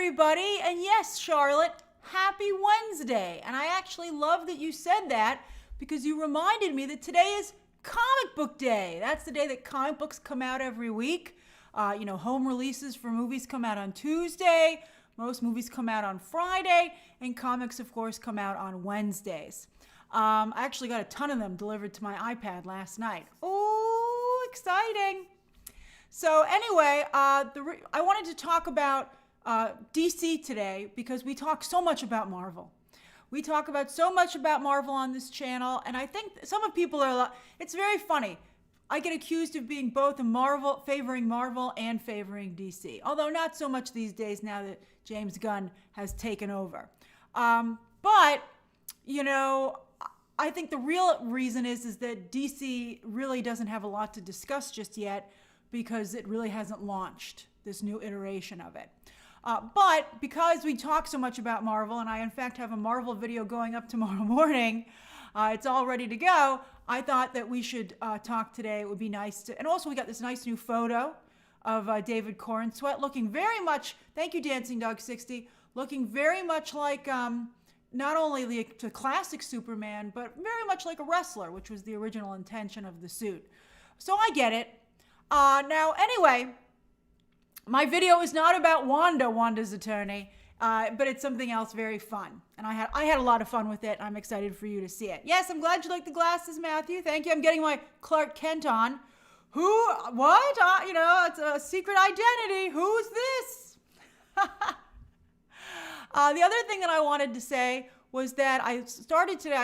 everybody. And yes, Charlotte, happy Wednesday. And I actually love that you said that because you reminded me that today is comic book day. That's the day that comic books come out every week. Home releases for movies come out on Tuesday. Most movies come out on Friday. And comics, of course, come out on Wednesdays. I actually got a ton of them delivered to my iPad last night. Oh, exciting. So anyway, I wanted to talk about DC today because we talk so much about Marvel. We talk about so much about Marvel on this channel, and I think some of people are, it's very funny. I get accused of being both favoring Marvel and favoring DC, although not so much these days now that James Gunn has taken over. But, I think the real reason is that DC really doesn't have a lot to discuss just yet because it really hasn't launched this new iteration of it. But because we talk so much about Marvel, and I in fact have a Marvel video going up tomorrow morning, it's all ready to go, I thought that we should talk today. It would be nice to, and also we got this nice new photo of David Corenswet looking very much, thank you Dancing Dog 60, looking very much like not only the classic Superman, but very much like a wrestler, which was the original intention of the suit. So I get it. Now, anyway, my video is not about Wanda's attorney, but it's something else very fun. And I had a lot of fun with it. I'm excited for you to see it. Yes, I'm glad you like the glasses, Matthew. Thank you. I'm getting my Clark Kent on. What? It's a secret identity. Who's this? The other thing that I wanted to say was that I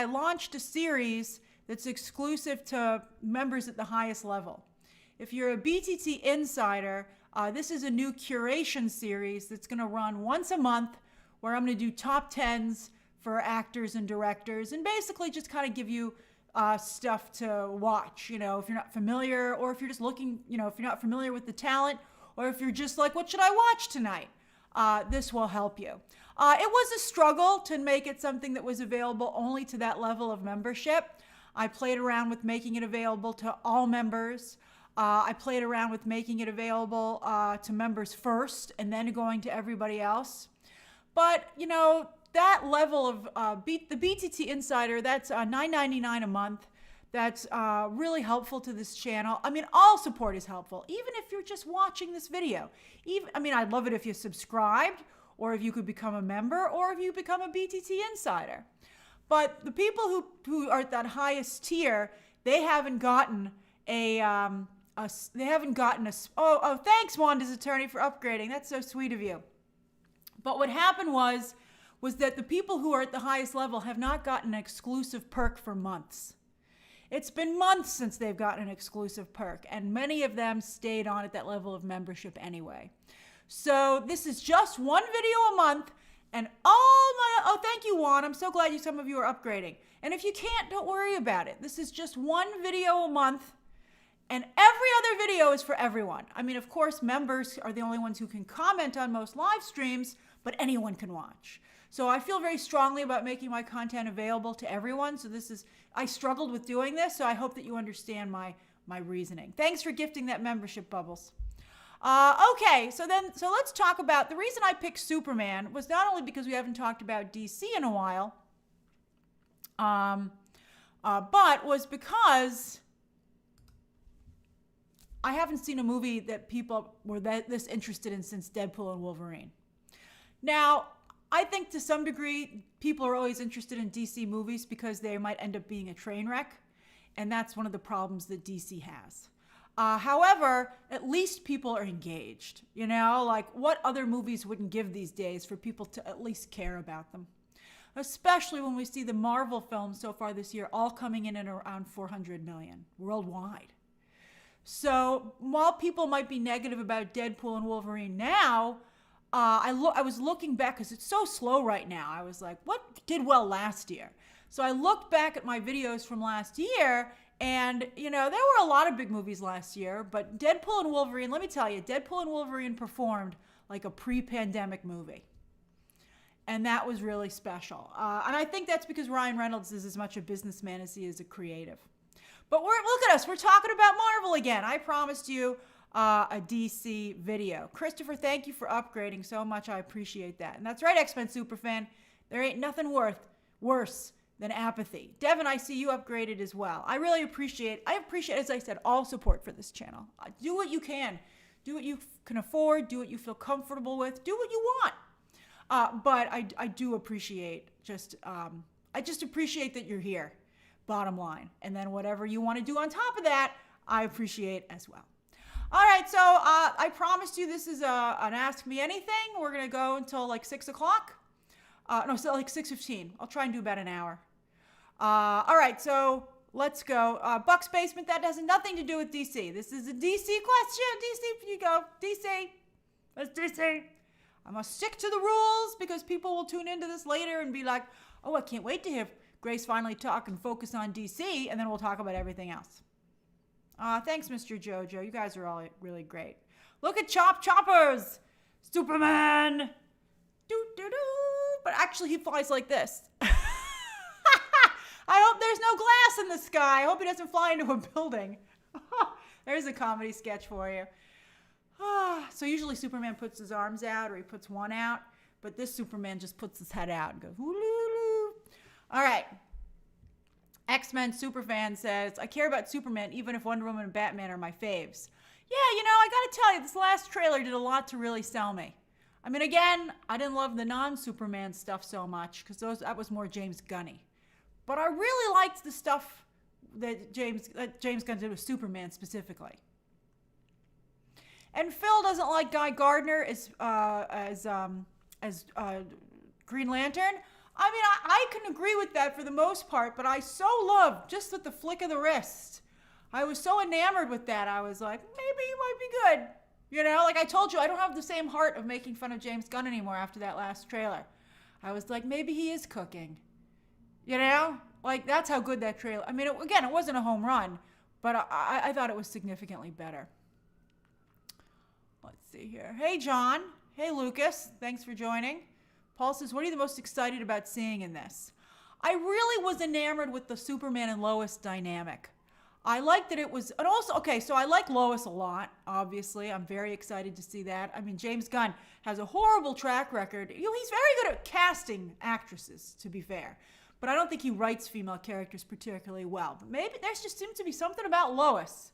launched a series that's exclusive to members at the highest level. If you're a BTT insider, this is a new curation series that's going to run once a month where I'm going to do top 10s for actors and directors and basically just kind of give you stuff to watch, if you're not familiar or if you're just looking, if you're not familiar with the talent or if you're just like, what should I watch tonight? This will help you. It was a struggle to make it something that was available only to that level of membership. I played around with making it available to all members. I played around with making it available to members first and then going to everybody else. But, that level of the BTT Insider, that's $9.99 a month. That's really helpful to this channel. I mean, all support is helpful, even if you're just watching this video. I'd love it if you subscribed or if you could become a member or if you become a BTT Insider. But the people who are at that highest tier, they haven't gotten thanks Wanda's attorney for upgrading. That's so sweet of you. But what happened was that the people who are at the highest level have not gotten an exclusive perk for months. It's been months since they've gotten an exclusive perk, and many of them stayed on at that level of membership anyway. So this is just one video a month, and thank you, Juan. I'm so glad some of you are upgrading. And if you can't, don't worry about it. This is just one video a month, and every other video is for everyone. I mean, of course, members are the only ones who can comment on most live streams, but anyone can watch. So I feel very strongly about making my content available to everyone. So I struggled with doing this, so I hope that you understand my reasoning. Thanks for gifting that membership, Bubbles. Okay, so let's talk about, the reason I picked Superman was not only because we haven't talked about DC in a while, but was because I haven't seen a movie that people were this interested in since Deadpool and Wolverine. Now, I think to some degree, people are always interested in DC movies because they might end up being a train wreck, and that's one of the problems that DC has. However, at least people are engaged, like what other movies wouldn't give these days for people to at least care about them? Especially when we see the Marvel films so far this year all coming in at around 400 million worldwide. So while people might be negative about Deadpool and Wolverine now, I was looking back because it's so slow right now. I was like, what did well last year? So I looked back at my videos from last year, and there were a lot of big movies last year, but Deadpool and Wolverine, let me tell you, Deadpool and Wolverine performed like a pre-pandemic movie. And that was really special. And I think that's because Ryan Reynolds is as much a businessman as he is a creative. But look at us, we're talking about Marvel again. I promised you a DC video. Christopher, thank you for upgrading so much. I appreciate that. And that's right, X-Men Superfan. There ain't nothing worse than apathy. Devin, I see you upgraded as well. I appreciate, as I said, all support for this channel. Do what you can. Do what you can afford. Do what you feel comfortable with. Do what you want. But I do appreciate I just appreciate that you're here, bottom line. And then whatever you want to do on top of that, I appreciate as well. All right, so I promised you this is an Ask Me Anything. We're going to go until like 6 o'clock. No, so like 6:15. I'll try and do about an hour. All right, so let's go. Buck's Basement, that has nothing to do with DC. This is a DC question. DC, you go. DC. That's DC. I must stick to the rules because people will tune into this later and be like, oh, I can't wait to hear Grace finally talk and focus on DC, and then we'll talk about everything else. Thanks, Mr. Jojo. You guys are all really great. Look at Choppers. Superman. Doo-doo-doo. But actually, he flies like this. I hope there's no glass in the sky. I hope he doesn't fly into a building. There's a comedy sketch for you. So usually Superman puts his arms out or he puts one out. But this Superman just puts his head out and goes, woo-loo-loo. All right. X-Men Superfan says, I care about Superman even if Wonder Woman and Batman are my faves. Yeah, I got to tell you, this last trailer did a lot to really sell me. I mean, again, I didn't love the non-Superman stuff so much because that was more James Gunny. But I really liked the stuff that James Gunn did with Superman specifically. And Phil doesn't like Guy Gardner as Green Lantern. I mean, I can agree with that for the most part, but I so loved just with the flick of the wrist. I was so enamored with that. I was like, maybe he might be good. Like I told you, I don't have the same heart of making fun of James Gunn anymore after that last trailer. I was like, maybe he is cooking. Like that's how good that trailer. I mean, it wasn't a home run, but I thought it was significantly better. Let's see here. Hey, John. Hey, Lucas. Thanks for joining. Paul says, what are you the most excited about seeing in this? I really was enamored with the Superman and Lois dynamic. I liked that it was, and also, okay, so I like Lois a lot, obviously. I'm very excited to see that. I mean, James Gunn has a horrible track record. He's very good at casting actresses, to be fair. But I don't think he writes female characters particularly well. But maybe there just seems to be something about Lois.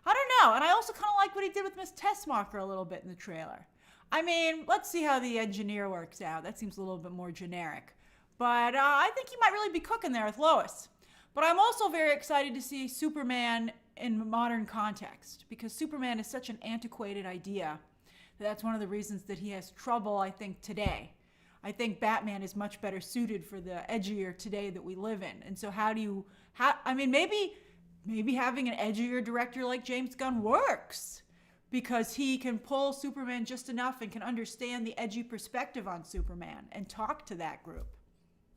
I don't know. And I also kind of like what he did with Miss Tessmacher a little bit in the trailer. I mean, let's see how the engineer works out. That seems a little bit more generic. But I think he might really be cooking there with Lois. But I'm also very excited to see Superman in modern context because Superman is such an antiquated idea. That's one of the reasons that he has trouble, I think, today. I think Batman is much better suited for the edgier today that we live in. And so maybe having an edgier director like James Gunn works because he can pull Superman just enough and can understand the edgy perspective on Superman and talk to that group.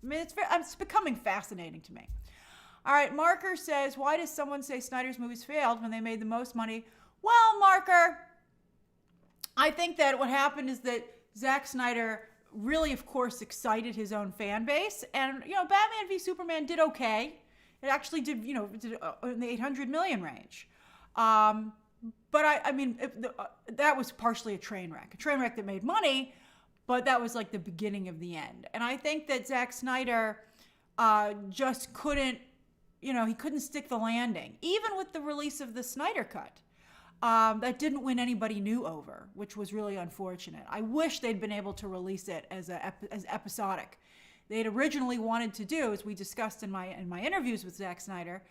I mean, it's becoming fascinating to me. All right, Marker says, why does someone say Snyder's movies failed when they made the most money? Well, Marker, I think that what happened is that Zack Snyder really, of course, excited his own fan base. And, Batman v Superman did okay. It actually did, in the 800 million range. But that was partially a train wreck that made money, but that was like the beginning of the end. And I think that Zack Snyder just couldn't, he couldn't stick the landing, even with the release of the Snyder Cut. That didn't win anybody new over, which was really unfortunate. I wish they'd been able to release it as episodic. They'd originally wanted to do, as we discussed in my interviews with Zack Snyder,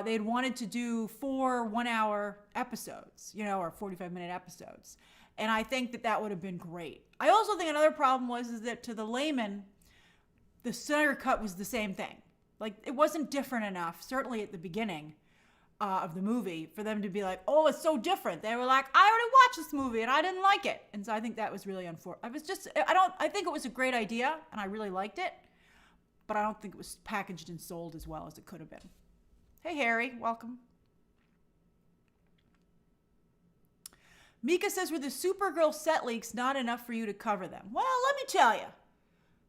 they'd wanted to do 4 one-hour episodes, or 45-minute episodes. And I think that would have been great. I also think another problem is that to the layman, the Snyder Cut was the same thing. Like, it wasn't different enough, certainly at the beginning of the movie, for them to be like, oh, it's so different. They were like, I already watched this movie and I didn't like it. And so I think that was really unfortunate. I think it was a great idea and I really liked it, but I don't think it was packaged and sold as well as it could have been. Hey, Harry, welcome. Mika says, were the Supergirl set leaks not enough for you to cover them? Well, let me tell you,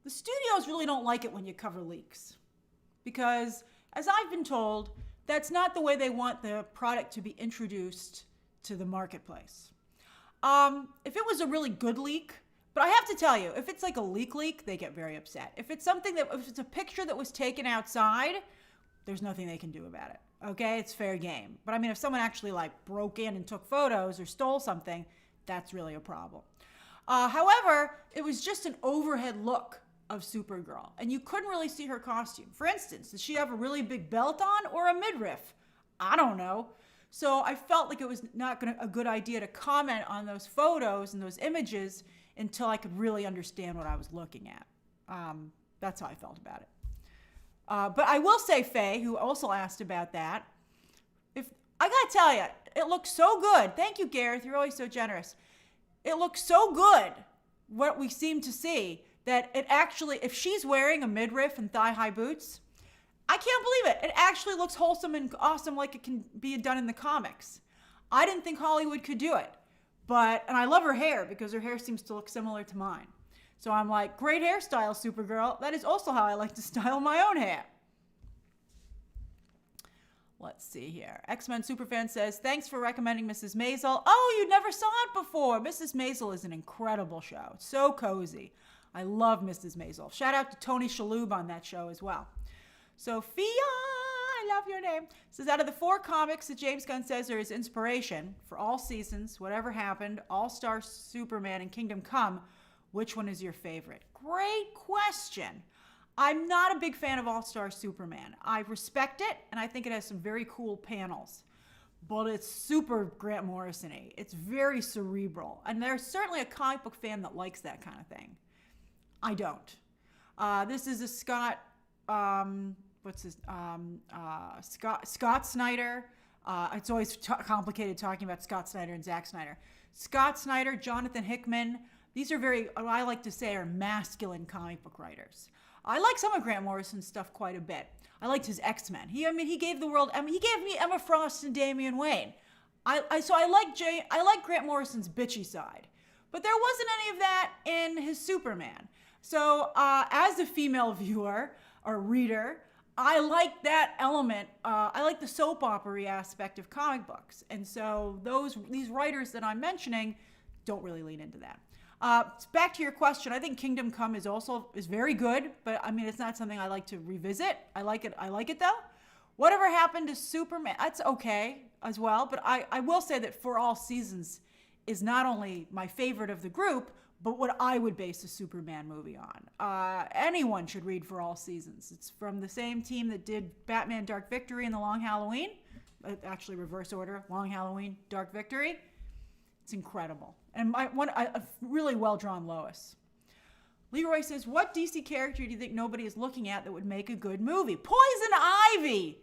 the studios really don't like it when you cover leaks because, as I've been told, that's not the way they want the product to be introduced to the marketplace. If it was a really good leak, but I have to tell you, if it's like a leak, they get very upset. If it's if it's a picture that was taken outside, there's nothing they can do about it. Okay, it's fair game. But I mean, if someone actually like broke in and took photos or stole something, that's really a problem. However, it was just an overhead look of Supergirl, and you couldn't really see her costume. For instance, does she have a really big belt on or a midriff? I don't know. So I felt like it was not a good idea to comment on those photos and those images until I could really understand what I was looking at. That's how I felt about it. But I will say, Faye, who also asked about that, if I gotta tell you, it looks so good. Thank you, Gareth. You're always so generous. It looks so good, what we seem to see, that it actually, if she's wearing a midriff and thigh-high boots, I can't believe it. It actually looks wholesome and awesome like it can be done in the comics. I didn't think Hollywood could do it. And I love her hair because her hair seems to look similar to mine. So I'm like, great hairstyle, Supergirl. That is also how I like to style my own hair. Let's see here. X-Men Superfan says, thanks for recommending Mrs. Maisel. Oh, you never saw it before. Mrs. Maisel is an incredible show. It's so cozy. I love Mrs. Maisel. Shout out to Tony Shalhoub on that show as well. Sophia, I love your name, says, out of the 4 comics that James Gunn says are his inspiration for all seasons, whatever happened, All-Star Superman and Kingdom Come, which one is your favorite? Great question. I'm not a big fan of All-Star Superman. I respect it, and I think it has some very cool panels. But it's super Grant Morrison-y. It's very cerebral. And there's certainly a comic book fan that likes that kind of thing. I don't. This is a Scott Snyder. It's always complicated talking about Scott Snyder and Zack Snyder. Scott Snyder, Jonathan Hickman. These are what I like to say are masculine comic book writers. I like some of Grant Morrison's stuff quite a bit. I liked his X-Men. He gave the world. He gave me Emma Frost and Damian Wayne. I like Grant Morrison's bitchy side, but there wasn't any of that in his Superman. So as a female viewer or reader, I like that element. I like the soap opera aspect of comic books, and so these writers that I'm mentioning don't really lean into that. Back to your question, I think Kingdom Come is very good, but I mean, it's not something I like to revisit. I like it though. Whatever happened to Superman, that's okay as well, but I will say that For All Seasons is not only my favorite of the group, but what I would base a Superman movie on. Anyone should read For All Seasons. It's from the same team that did Batman Dark Victory and The Long Halloween. Actually, reverse order, Long Halloween, Dark Victory. It's incredible. And a really well-drawn Lois. Leroy says, what DC character do you think nobody is looking at that would make a good movie? Poison Ivy!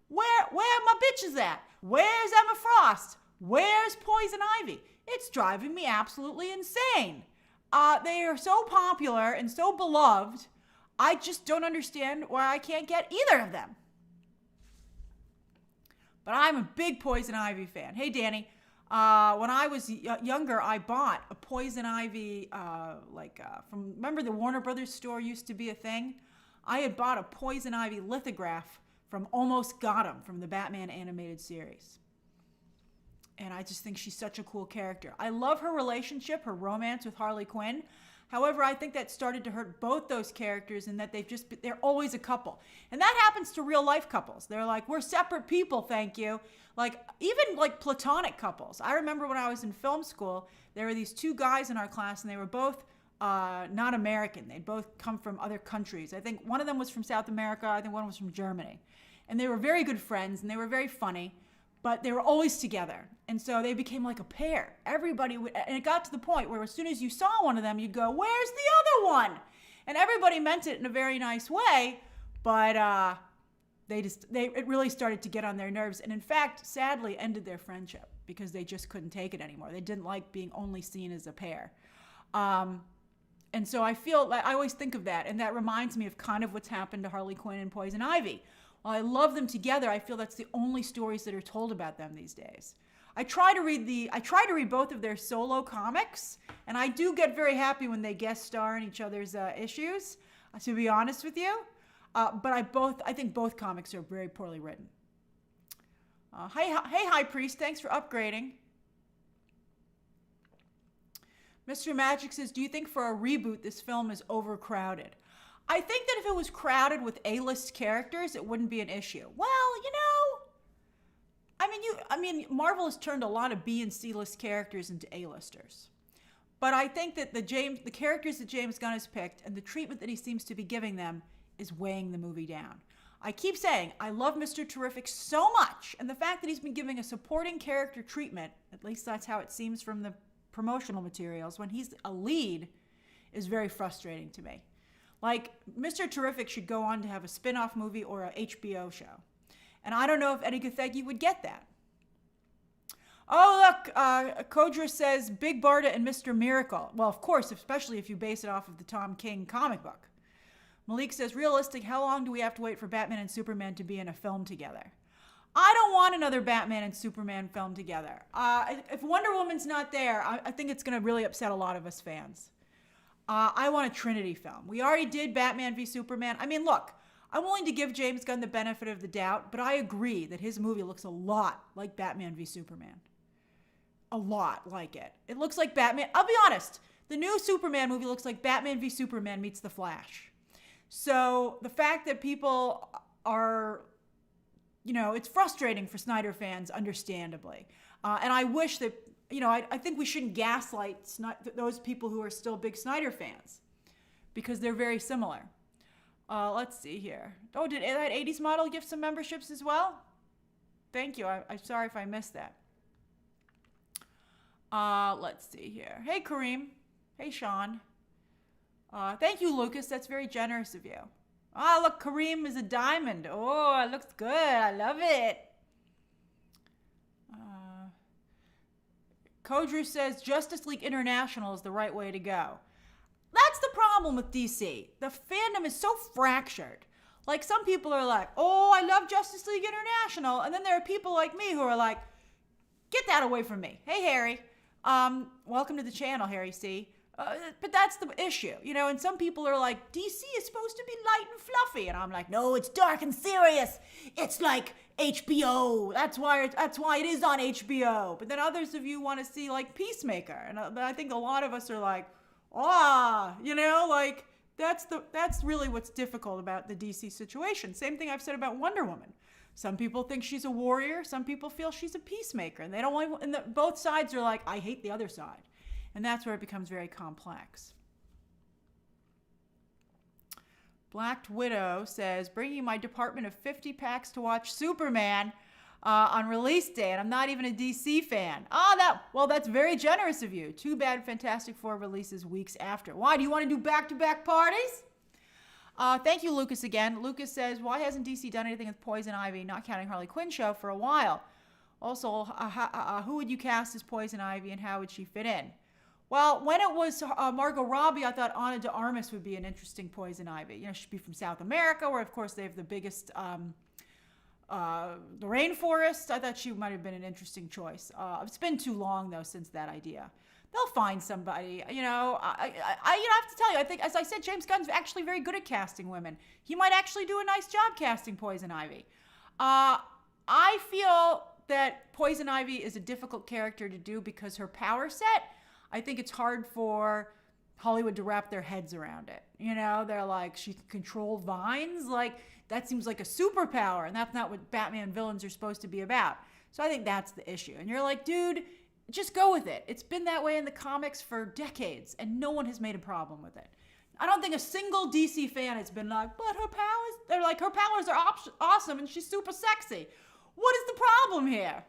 Where my bitches at? Where's Emma Frost? Where's Poison Ivy? It's driving me absolutely insane. They are so popular and so beloved. I just don't understand why I can't get either of them. But I'm a big Poison Ivy fan. Hey, Danny. When I was younger, I bought a Poison Ivy, remember the Warner Brothers store used to be a thing? I had bought a Poison Ivy lithograph from Almost Gotham from the Batman animated series. And I just think she's such a cool character. I love her relationship, her romance with Harley Quinn. However, I think that started to hurt both those characters in that they're always a couple. And that happens to real life couples. They're like, we're separate people, thank you. Even platonic couples. I remember when I was in film school, there were these 2 guys in our class and they were both not American. They'd both come from other countries. I think one of them was from South America. I think one was from Germany. And they were very good friends and they were very funny, but they were always together. And so they became like a pair. And it got to the point where as soon as you saw one of them, you'd go, where's the other one? And everybody meant it in a very nice way, but it really started to get on their nerves. And in fact, sadly ended their friendship because they just couldn't take it anymore. They didn't like being only seen as a pair. And so I feel like I always think of that. And that reminds me of kind of what's happened to Harley Quinn and Poison Ivy. While I love them together, I feel that's the only stories that are told about them these days. I try to read both of their solo comics, and I do get very happy when they guest star in each other's issues, to be honest with you. But I think both comics are very poorly written. Hey, High Priest, thanks for upgrading. Mr. Magic says, do you think for a reboot this film is overcrowded? I think that if it was crowded with A-list characters, it wouldn't be an issue. Well, Marvel has turned a lot of B and C-list characters into A-listers. But I think that the characters that James Gunn has picked and the treatment that he seems to be giving them is weighing the movie down. I keep saying, I love Mr. Terrific so much, and the fact that he's been giving a supporting character treatment, at least that's how it seems from the promotional materials, when he's a lead, is very frustrating to me. Like, Mr. Terrific should go on to have a spin-off movie or a HBO show. And I don't know if Eddie Gathegi would get that. Oh, look, Kodra says Big Barda and Mr. Miracle. Well, of course, especially if you base it off of the Tom King comic book. Malik says, realistic, how long do we have to wait for Batman and Superman to be in a film together? I don't want another Batman and Superman film together. If Wonder Woman's not there, I think it's going to really upset a lot of us fans. I want a Trinity film. We already did Batman v Superman. I mean, look, I'm willing to give James Gunn the benefit of the doubt, but I agree that his movie looks a lot like Batman v Superman. A lot like it. It looks like Batman. I'll be honest. The new Superman movie looks like Batman v Superman meets The Flash. So the fact that people are, it's frustrating for Snyder fans, understandably. And I wish that, I think we shouldn't gaslight those people who are still big Snyder fans because they're very similar. Let's see here. Oh, did that 80s model give some memberships as well? Thank you. I'm sorry if I missed that. Let's see here. Hey, Kareem. Hey, Sean. Thank you, Lucas. That's very generous of you. Ah, look, Kareem is a diamond. Oh, it looks good. I love it. Kodru says Justice League International is the right way to go. That's the problem with DC. The fandom is so fractured. Like, some people are like, oh, I love Justice League International. And then there are people like me who are like, get that away from me. Hey, Harry. Welcome to the channel, Harry C. But that's the issue, and some people are like, DC is supposed to be light and fluffy. And I'm like, no, it's dark and serious. It's like HBO. That's why it is on HBO. But then others of you want to see like Peacemaker. And I think a lot of us are like, that's really what's difficult about the DC situation. Same thing I've said about Wonder Woman. Some people think she's a warrior. Some people feel she's a peacemaker. And they don't want, both sides are like, I hate the other side. And that's where it becomes very complex. Black Widow says, bringing my department of 50 packs to watch Superman on release day, and I'm not even a DC fan. That's very generous of you. Too bad Fantastic Four releases weeks after. Why? Do you want to do back-to-back parties? Thank you, Lucas, again. Lucas says, why hasn't DC done anything with Poison Ivy, not counting Harley Quinn show, for a while? Also, who would you cast as Poison Ivy, and how would she fit in? Well, when it was Margot Robbie, I thought Ana de Armas would be an interesting Poison Ivy. She'd be from South America, where, of course, they have the biggest the rainforest. I thought she might have been an interesting choice. It's been too long, though, since that idea. They'll find somebody. I have to tell you, I think, as I said, James Gunn's actually very good at casting women. He might actually do a nice job casting Poison Ivy. I feel that Poison Ivy is a difficult character to do because her power set, I think it's hard for Hollywood to wrap their heads around it. They're like, she can control vines? Like, that seems like a superpower, and that's not what Batman villains are supposed to be about. So I think that's the issue. And you're like, dude, just go with it. It's been that way in the comics for decades, and no one has made a problem with it. I don't think a single DC fan has been like, but her powers, they're like, her powers are awesome, and she's super sexy. What is the problem here?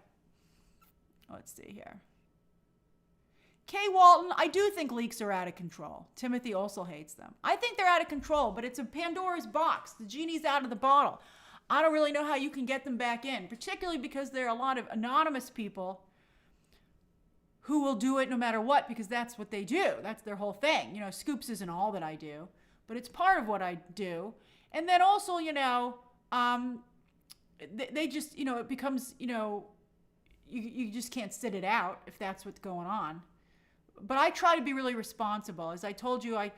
Let's see here. Kay Walton, I do think leaks are out of control. Timothy also hates them. I think they're out of control, but it's a Pandora's box. The genie's out of the bottle. I don't really know how you can get them back in, particularly because there are a lot of anonymous people who will do it no matter what, because that's what they do. That's their whole thing. Scoops isn't all that I do, but it's part of what I do. And then also, they just, it becomes, you just can't sit it out if that's what's going on. But I try to be really responsible. As I told you, I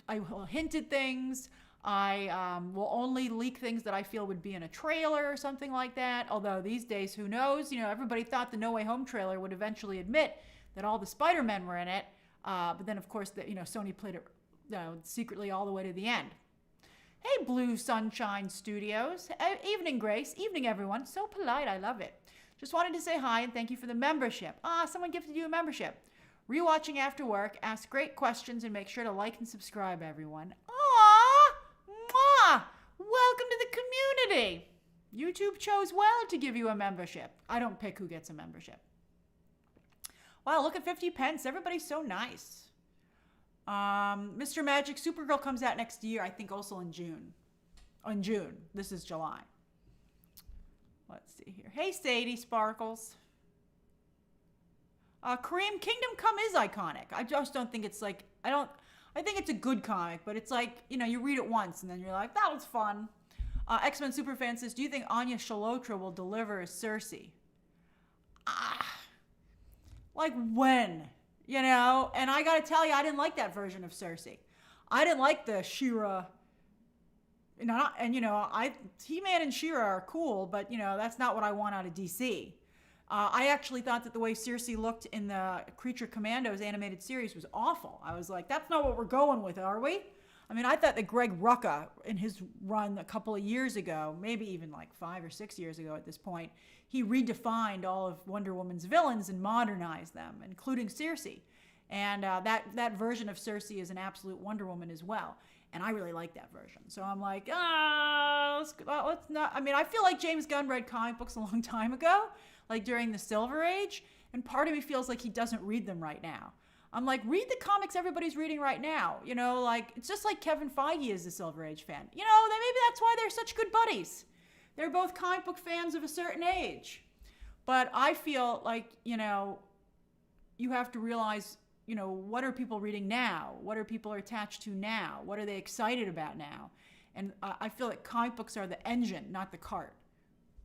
will hint at things. I will only leak things that I feel would be in a trailer or something like that. Although these days, who knows? Everybody thought the No Way Home trailer would eventually admit that all the Spider-Men were in it. But then, of course, Sony played it secretly all the way to the end. Hey, Blue Sunshine Studios. Evening, Grace. Evening, everyone. So polite. I love it. Just wanted to say hi and thank you for the membership. Someone gifted you a membership. Rewatching after work. Ask great questions and make sure to like and subscribe, everyone. Mwah! Welcome to the community. YouTube chose well to give you a membership. I don't pick who gets a membership. Wow, look at 50 pence. Everybody's so nice. Mr. Magic Supergirl comes out next year, I think also in June. In June. This is July. Let's see here. Hey, Sadie Sparkles. Kareem, Kingdom Come is iconic. I just don't think it's like, I think it's a good comic, but it's like, you read it once and then you're like, that was fun. X-Men Superfan says, do you think Anya Shalotra will deliver as Cersei? Like when? And I gotta tell you, I didn't like that version of Cersei. I didn't like the She-Ra. He-Man and She-Ra are cool, but that's not what I want out of DC. I actually thought that the way Cersei looked in the Creature Commandos animated series was awful. I was like, that's not what we're going with, are we? I mean, I thought that Greg Rucka, in his run a couple of years ago, maybe even like 5 or 6 years ago at this point, he redefined all of Wonder Woman's villains and modernized them, including Cersei. And that version of Cersei is an absolute Wonder Woman as well. And I really like that version. So I'm like, let's not. I mean, I feel like James Gunn read comic books a long time ago, like during the Silver Age. And part of me feels like he doesn't read them right now. I'm like, read the comics everybody's reading right now. It's just like Kevin Feige is the Silver Age fan. Maybe that's why they're such good buddies. They're both comic book fans of a certain age. But I feel like, you have to realize, what are people reading now? What are people attached to now? What are they excited about now? And I feel like comic books are the engine, not the cart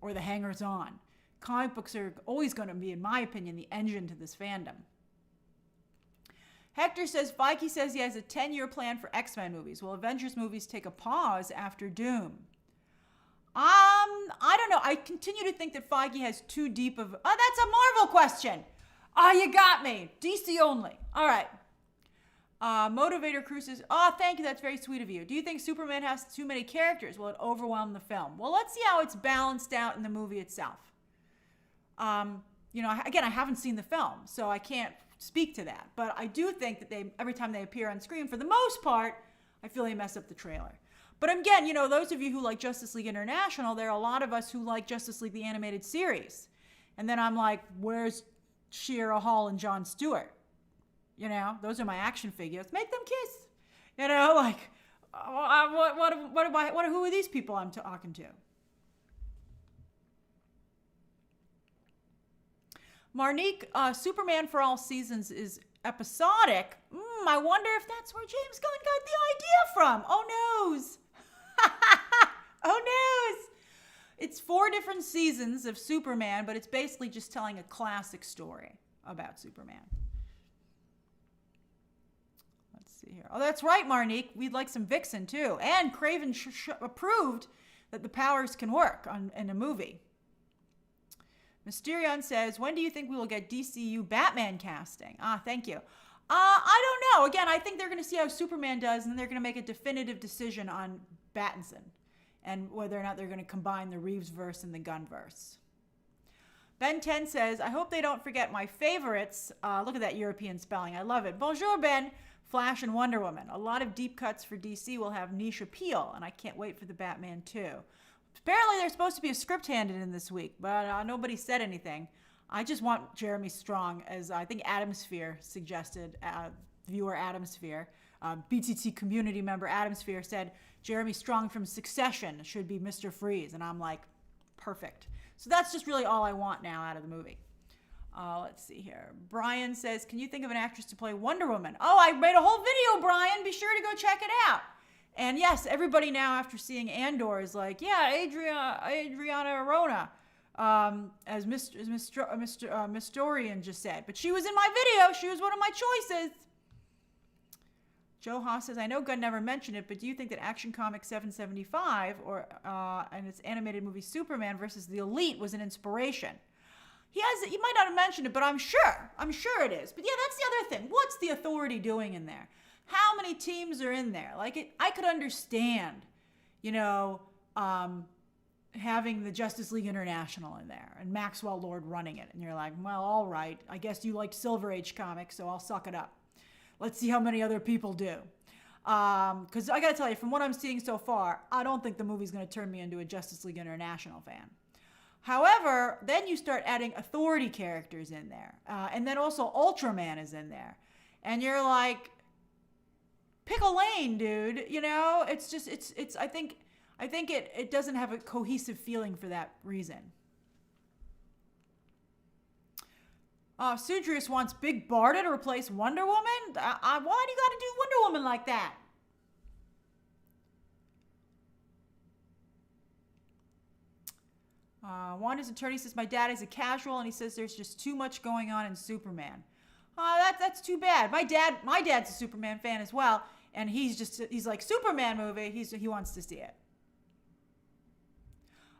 or the hangers-on. Comic books are always going to be, in my opinion, the engine to this fandom. Hector says, Feige says he has a 10-year plan for X-Men movies. Will Avengers movies take a pause after Doom? I don't know. I continue to think that Feige has too deep of... Oh, that's a Marvel question. Oh, you got me. DC only. All right. Motivator Crew says, thank you. That's very sweet of you. Do you think Superman has too many characters? Will it overwhelm the film? Well, let's see how it's balanced out in the movie itself. Again, I haven't seen the film, so I can't speak to that. But I do think that every time they appear on screen, for the most part, I feel they mess up the trailer. But again, those of you who like Justice League International, there are a lot of us who like Justice League the Animated Series. And then I'm like, where's Shira Hall and Jon Stewart? Those are my action figures. Make them kiss. Who are these people I'm talking to? Marnique, Superman for all seasons is episodic. I wonder if that's where James Gunn got the idea from. Oh, noes. Oh, noes. It's 4 different seasons of Superman, but it's basically just telling a classic story about Superman. Let's see here. Oh, that's right, Marnique. We'd like some Vixen, too. And Craven approved that the powers can work in a movie. Mysterion says, when do you think we will get DCU Batman casting? Thank you. I don't know. Again, I think they're going to see how Superman does, and then they're going to make a definitive decision on Battinson and whether or not they're going to combine the Reeves verse and the Gunn verse. Ben 10 says, I hope they don't forget my favorites. Look at that European spelling. I love it. Bonjour, Ben. Flash and Wonder Woman. A lot of deep cuts for DC will have niche appeal, and I can't wait for the Batman 2. Apparently, there's supposed to be a script handed in this week, but nobody said anything. I just want Jeremy Strong, as I think Adamsphere suggested, viewer Adamsphere, BTT community member Adamsphere said Jeremy Strong from Succession should be Mr. Freeze. And I'm like, perfect. So that's just really all I want now out of the movie. Let's see here. Brian says, can you think of an actress to play Wonder Woman? Oh, I made a whole video, Brian. Be sure to go check it out. And yes, everybody now after seeing Andor is like, yeah, Adriana Arona, as Mystorian just said. But she was in my video. She was one of my choices. Joe Haas says, I know Gunn never mentioned it, but do you think that Action Comics 775 and its animated movie Superman versus the Elite was an inspiration? He might not have mentioned it, but I'm sure it is. But yeah, that's the other thing. What's the Authority doing in there? How many teams are in there? I could understand, having the Justice League International in there and Maxwell Lord running it. And you're like, well, all right. I guess you liked Silver Age comics, so I'll suck it up. Let's see how many other people do. Because I got to tell you, from what I'm seeing so far, I don't think the movie's going to turn me into a Justice League International fan. However, then you start adding Authority characters in there. And then also Ultraman is in there. And you're like, pick a lane, dude. It's just, I think it doesn't have a cohesive feeling for that reason. Sudrius wants Big Barda to replace Wonder Woman? Why do you got to do Wonder Woman like that? Wanda's attorney says, my dad is a casual, and he says there's just too much going on in Superman. That's too bad. My dad's a Superman fan as well, and he's like, Superman movie, he wants to see it.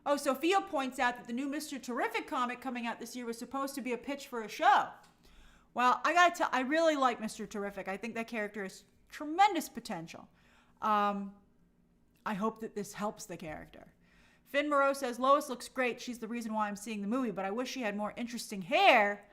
Oh, Sophia points out that the new Mr. Terrific comic coming out this year was supposed to be a pitch for a show. Well, I really like Mr. Terrific. I think that character has tremendous potential. I hope that this helps the character. Finn Moreau says, Lois looks great. She's the reason why I'm seeing the movie, but I wish she had more interesting hair.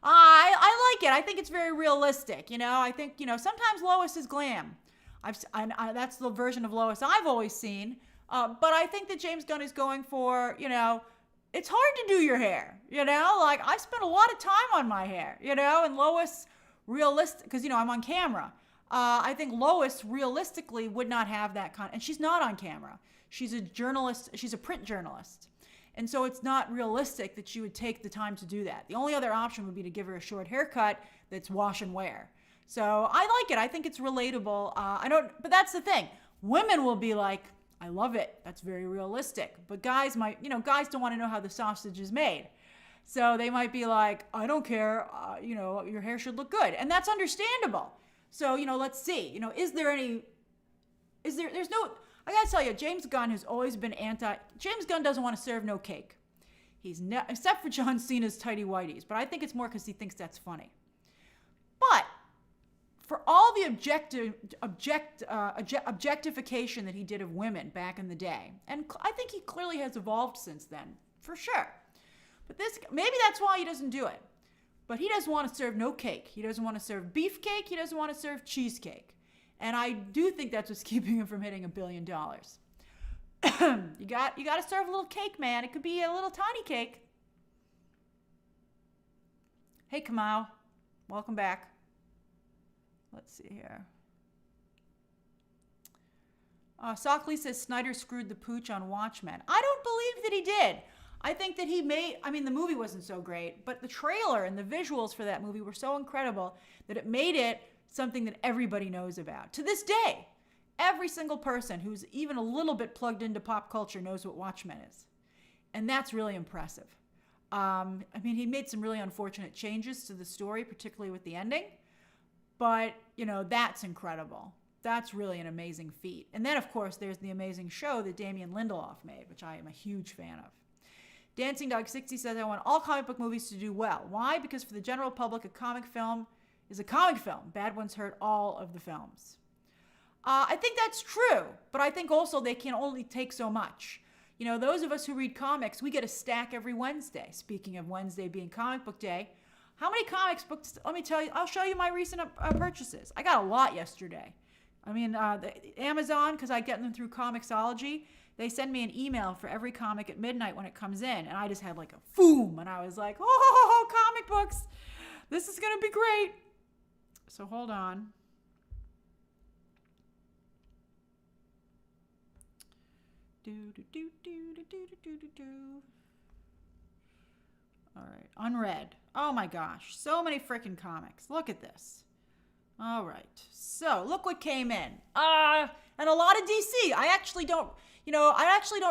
I like it. I think it's very realistic. I think, sometimes Lois is glam. That's the version of Lois I've always seen. But I think that James Gunn is going for, it's hard to do your hair, I spent a lot of time on my hair, and Lois realistic, because, I'm on camera. I think Lois realistically would not have that and she's not on camera. She's a journalist. She's a print journalist. And so it's not realistic that she would take the time to do that. The only other option would be to give her a short haircut that's wash and wear. So I like it. I think it's relatable. But that's the thing. Women will be like, I love it. That's very realistic. But guys guys don't want to know how the sausage is made. So they might be like, I don't care. Your hair should look good. And that's understandable. So, let's see, I gotta tell you, James Gunn has always been James Gunn doesn't want to serve no cake. Except for John Cena's tighty whities, but I think it's more because he thinks that's funny. But for all the objectification that he did of women back in the day, and I think he clearly has evolved since then, for sure. But maybe that's why he doesn't do it. But he doesn't want to serve no cake. He doesn't want to serve beefcake. He doesn't want to serve cheesecake. And I do think that's what's keeping him from hitting $1 billion. You got to serve a little cake, man. It could be a little tiny cake. Hey, Kamau. Welcome back. Let's see here. Sockley says Snyder screwed the pooch on Watchmen. I don't believe that he did. I think that the movie wasn't so great, but the trailer and the visuals for that movie were so incredible that it made it something that everybody knows about. To this day, every single person who's even a little bit plugged into pop culture knows what Watchmen is. And that's really impressive. He made some really unfortunate changes to the story, particularly with the ending. But, that's incredible. That's really an amazing feat. And then, of course, there's the amazing show that Damien Lindelof made, which I am a huge fan of. Dancing Dog 60 says, I want all comic book movies to do well. Why? Because for the general public, a comic film is a comic film. Bad ones hurt all of the films. I think that's true, but I think also they can only take so much. Those of us who read comics, we get a stack every Wednesday. Speaking of Wednesday being comic book day, how many comics books, let me tell you, I'll show you my recent purchases. I got a lot yesterday. Amazon, because I get them through Comixology, they send me an email for every comic at midnight when it comes in, and I just had like a boom, and I was like, oh, comic books, this is going to be great. So hold on. All right, unread. Oh my gosh, so many freaking comics. Look at this. All right, so look what came in. And a lot of DC. I actually don't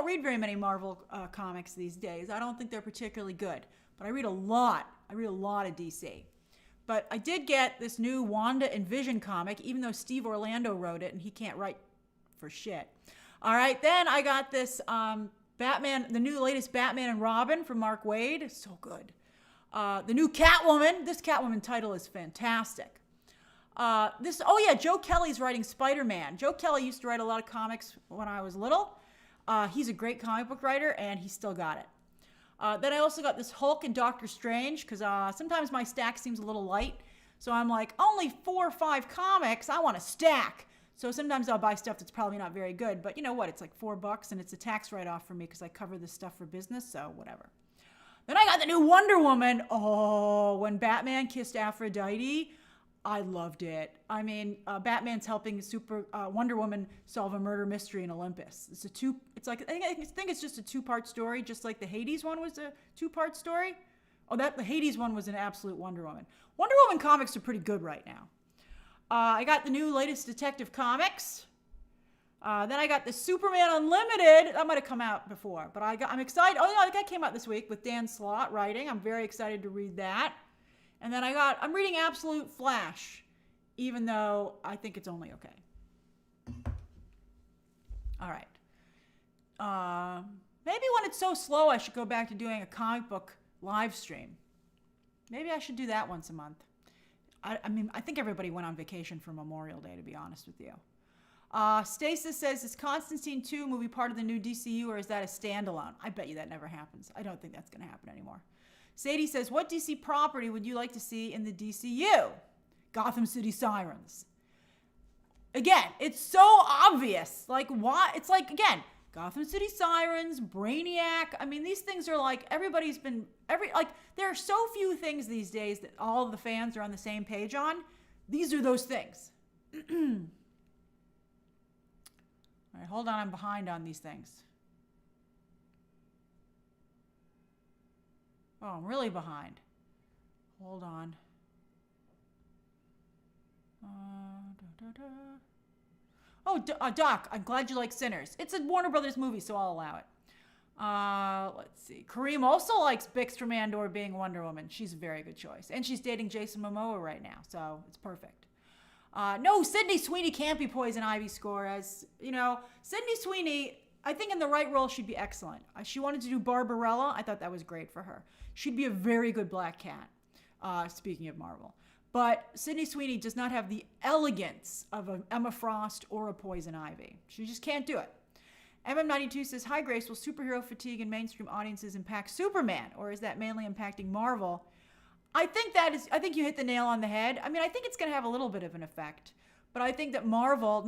read very many Marvel comics these days. I don't think they're particularly good, but I read a lot. I read a lot of DC. But I did get this new Wanda and Vision comic, even though Steve Orlando wrote it and he can't write for shit. All right, then I got this Batman, the latest Batman and Robin from Mark Waid, so good. The new Catwoman. This Catwoman title is fantastic. Joe Kelly's writing Spider-Man. Joe Kelly used to write a lot of comics when I was little. He's a great comic book writer, and he still got it. Then I also got this Hulk and Doctor Strange, because sometimes my stack seems a little light. So I'm like, only 4 or 5 comics, I want a stack. So sometimes I'll buy stuff that's probably not very good, but you know what? It's like $4 and it's a tax write-off for me because I cover this stuff for business, so whatever. Then I got the new Wonder Woman. Oh, when Batman kissed Aphrodite, I loved it. I mean, Batman's helping Wonder Woman solve a murder mystery in Olympus. I think it's just a 2-part story, just like the Hades one was a 2-part story. Oh, the Hades one was an absolute Wonder Woman. Wonder Woman comics are pretty good right now. I got the new latest Detective Comics. Then I got the Superman Unlimited. That might have come out before, but I'm excited. Oh, yeah, that came out this week with Dan Slott writing. I'm very excited to read that. And then I'm reading Absolute Flash, even though I think it's only okay. All right. Maybe when it's so slow, I should go back to doing a comic book live stream. Maybe I should do that once a month. I think everybody went on vacation for Memorial Day, to be honest with you. Stasis says, is Constantine 2 movie part of the new DCU, or is that a standalone? I bet you that never happens. I don't think that's going to happen anymore. Sadie says, what DC property would you like to see in the DCU? Gotham City Sirens. Again, it's so obvious. Like, why? It's like, again, Gotham City Sirens, Brainiac. I mean, these things are like, there are so few things these days that all of the fans are on the same page on. These are those things. All right, hold on, I'm behind on these things. Oh, I'm really behind. Hold on. Doc, I'm glad you like Sinners. It's a Warner Brothers movie, so I'll allow it. Let's see. Kareem also likes Bix from Andor being Wonder Woman. She's a very good choice. And she's dating Jason Momoa right now, so it's perfect. No, Sydney Sweeney can't be Poison Ivy score. As you know, Sydney Sweeney, I think in the right role, she'd be excellent. She wanted to do Barbarella. I thought that was great for her. She'd be a very good Black Cat, speaking of Marvel. But Sydney Sweeney does not have the elegance of an Emma Frost or a Poison Ivy. She just can't do it. MM92 says, hi Grace, will superhero fatigue in mainstream audiences impact Superman, or is that mainly impacting Marvel? I think you hit the nail on the head. I mean, I think it's going to have a little bit of an effect. But I think that Marvel,